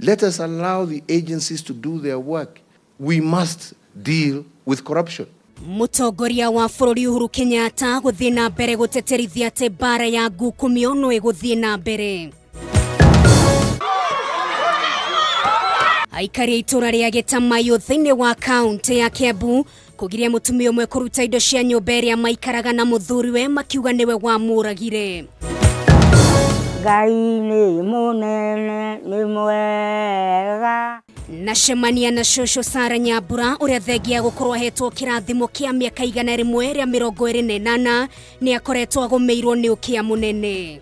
Let us allow the agencies to do their work. We must deal with corruption. Mutongoria wa bururi Uhuru Kenyatta guthie na mbere guteterithia ati bara ya ngukumio no iguthie na mbere. Aikari itura ria Getamayo thiini wa kaunti ya Kiambu kugiria mutumia umwe kuruta indo cia nyumba iria maikaraga na muthuriwe makiuga niwe wamuragire. Ngai ni munene ni mwega. Nacemania na Shosho Sara Nyambura uria thengia gukorwo hetwo kirathimo kia miaka 128 ni akoretwo agomeirwo ni ukia munene.